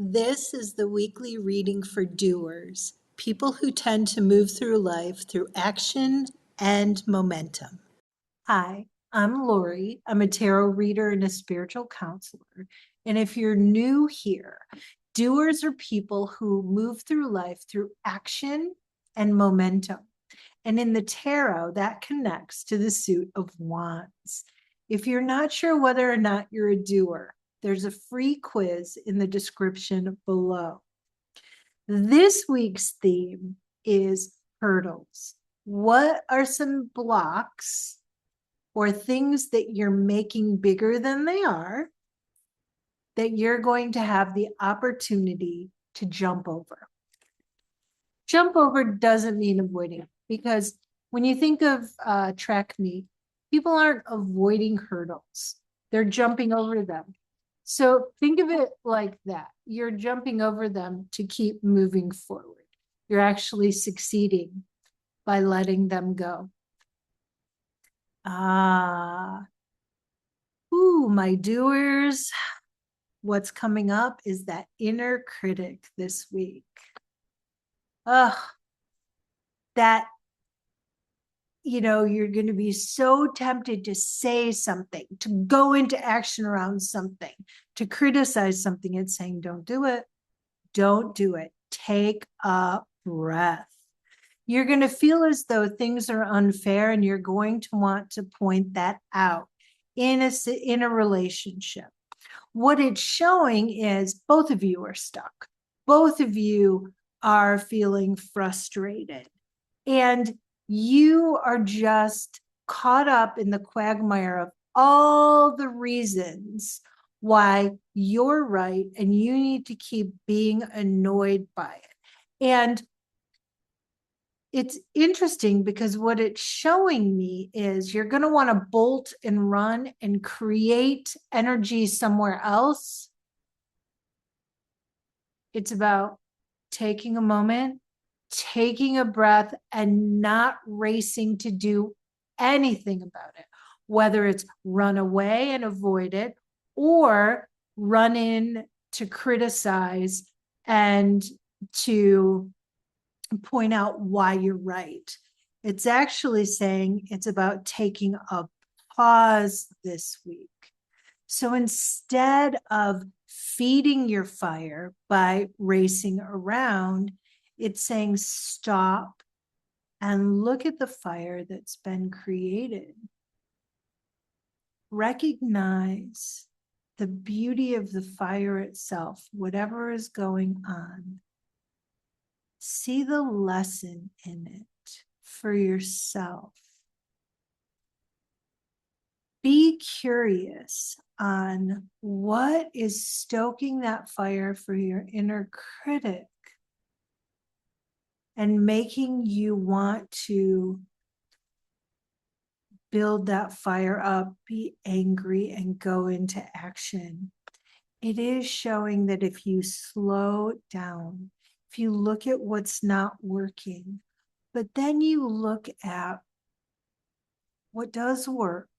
This is the weekly reading for doers, people who tend to move through life through action and momentum. Hi, I'm Lori. I'm a tarot reader and a spiritual counselor. And if you're new here, doers are people who move through life through action and momentum. And in the tarot, that connects to the suit of wands. If you're not sure whether or not you're a doer, there's a free quiz in the description below. This week's theme is hurdles. What are some blocks or things that you're making bigger than they are that you're going to have the opportunity to jump over? Jump over doesn't mean avoiding, because when you think of track meet, people aren't avoiding hurdles. They're jumping over them. So think of it like that. You're jumping over them to keep moving forward. You're actually succeeding by letting them go. My doers. What's coming up is that inner critic this week. That you're going to be so tempted to say something, to go into action around something, to criticize something. It's saying, don't do it. Don't do it. Take a breath. You're going to feel as though things are unfair, and you're going to want to point that out in a relationship. What it's showing is both of you are stuck. Both of you are feeling frustrated. And you are just caught up in the quagmire of all the reasons why you're right, and you need to keep being annoyed by it. And it's interesting because what it's showing me is you're going to want to bolt and run and create energy somewhere else. It's about taking a moment, taking a breath, and not racing to do anything about it, whether it's run away and avoid it or run in to criticize and to point out why you're right. It's actually saying it's about taking a pause this week. So instead of feeding your fire by racing around, it's saying stop and look at the fire that's been created. Recognize the beauty of the fire itself, whatever is going on. See the lesson in it for yourself. Be curious on what is stoking that fire for your inner critic and making you want to build that fire up, be angry, and go into action. It is showing that if you slow down, if you look at what's not working, but then you look at what does work,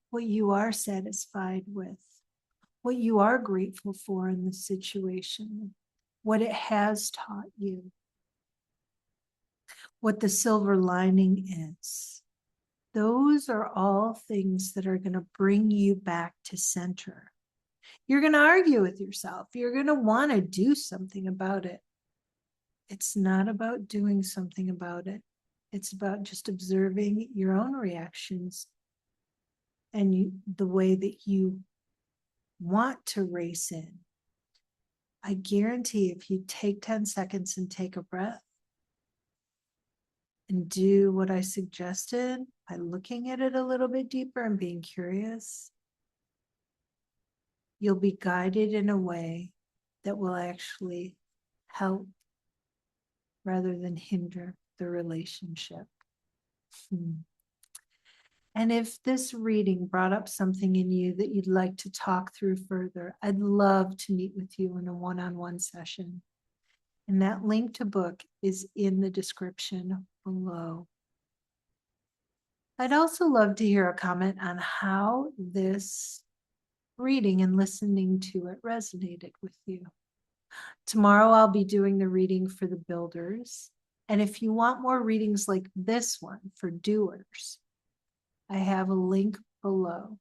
what you are satisfied with, what you are grateful for in the situation, what it has taught you, what the silver lining is. Those are all things that are going to bring you back to center. You're going to argue with yourself. You're going to want to do something about it. It's not about doing something about it. It's about just observing your own reactions and the way that you want to race in. I guarantee if you take 10 seconds and take a breath and do what I suggested by looking at it a little bit deeper and being curious, you'll be guided in a way that will actually help rather than hinder the relationship. And if this reading brought up something in you that you'd like to talk through further, I'd love to meet with you in a one-on-one session. And that link to book is in the description below. I'd also love to hear a comment on how this reading and listening to it resonated with you. Tomorrow I'll be doing the reading for the builders. And if you want more readings like this one for doers, I have a link below.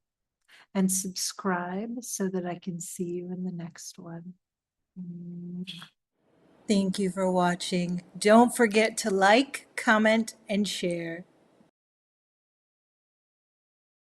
And subscribe so that I can see you in the next one. Thank you for watching. Don't forget to like, comment, and share.